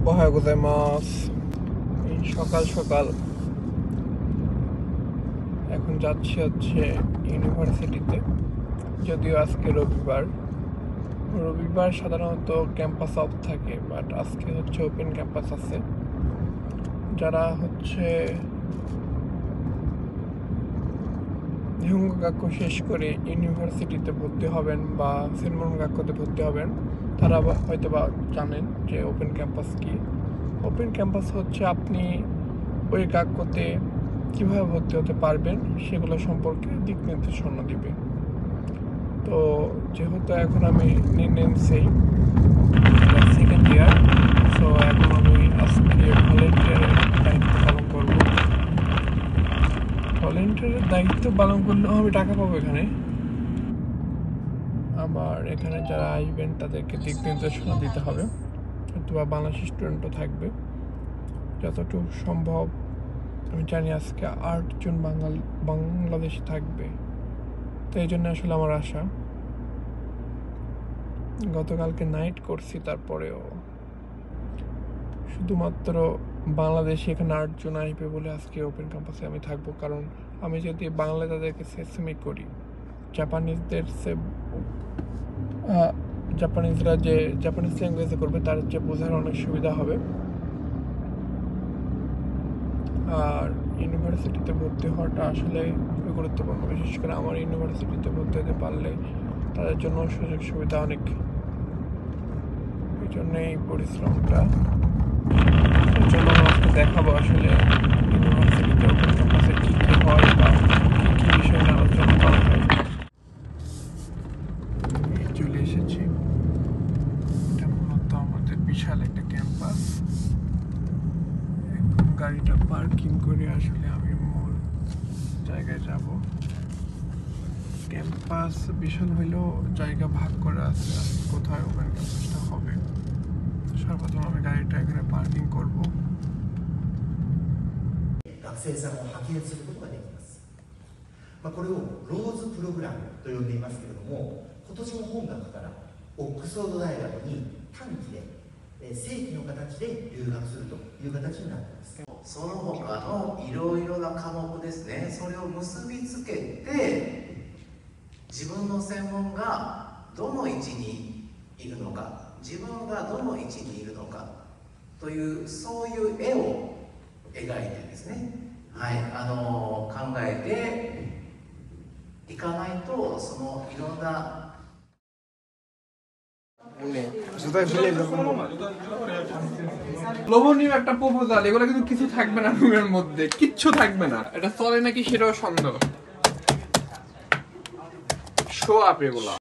ওহাようございます。এই সকাল সকাল এখন যাচ্ছি হচ্ছে ইউনিভার্সিটিতে। যদিও আজকে রবিবার সাধারণত ক্যাম্পাস অফ থাকে, বাট আজকে হচ্ছে ওপেন ক্যাম্পাস আছে। যারা হচ্ছে হিহুঙ্গাক্য শেষ করে ইউনিভার্সিটিতে ভর্তি হবেন বা সেনমনগাক্যতে ভর্তি হবেন, তারা হয়তো বা জানেন যে ওপেন ক্যাম্পাস কি। ওপেন ক্যাম্পাস হচ্ছে আপনি ওই কাক্যতে কীভাবে ভর্তি হতে পারবেন সেগুলো সম্পর্কে দিক নির্দেশনা দিবে। তো যেহেতু এখন আমি নিনেন্সেই সেকেন্ড ইয়ার, সো এখন আমি আজকে ভলেন্টিয়ারের দায়িত্ব পালন করব। ভলেন্টিয়ারের দায়িত্ব পালন করলেও আমি টাকা পাবো এখানে। আবার এখানে যারা আসবেন তাদেরকে দিক নির্দেশনা দিতে হবে, অথবা বাংলাদেশ স্টুডেন্টও থাকবে যতটুকু সম্ভব। আমি জানি আজকে 8 জন বাংলাদেশি থাকবে, তো এই জন্য আসলে আমার আশা। গতকালকে নাইট করছি, তারপরেও শুধুমাত্র বাংলাদেশি এখানে 8 জন আসবে বলে আজকে ওপেন ক্যাম্পাসে আমি থাকবো। কারণ আমি যদি বাংলা তাদেরকে সেসমি করি, জাপানিজরা যে জাপানিজ ল্যাঙ্গুয়েজে করবে তার যে বোঝার অনেক সুবিধা হবে। আর ইউনিভার্সিটিতে ভর্তি হওয়াটা আসলে খুবই গুরুত্বপূর্ণ, বিশেষ করে আমার ইউনিভার্সিটিতে ভর্তি হতে পারলে তাদের জন্য সুযোগ সুবিধা অনেক। এই জন্য এই পরিশ্রমটা দেখাবো আসলে ইউনিভার্সিটিতে ওপেন ক্যাম্পাসে কী কী হয় বা কী কী বিষয় নিয়ে আলোচনা করা হয়। চলে এসেছি, এটা মূলত আমাদের বিশাল একটা ক্যাম্পাস। গাড়িটা পার্কিং করে আসলে আমি মূল জায়গায় যাব। ক্যাম্পাস বিশাল হইলেও জায়গা ভাগ করা আছে কোথায় ওপেন ক্যাম্পাসটা হবে। সর্বপ্রথম আমি গাড়িটা এখানে পার্কিং করব। 学生さんを派遣することができます。これをローズプログラムと呼んでいますけれども、今年の本学からオックスフォード大学に短期で正規の形で留学するという形になっています。その他のいろいろな科目ですね、それを結びつけて自分の専門がどの位置にいるのか、自分がどの位置にいるのかというそういう絵を描いてですね、考えていかないとそのいろんなলোভনীয় একটা প্রপোজাল, এগুলো কিন্তু কিছু থাকবে না, রুমের মধ্যে কিচ্ছু থাকবে না। এটা চলে নাকি সেটাও সন্দেহ। শো আপ এগুলা।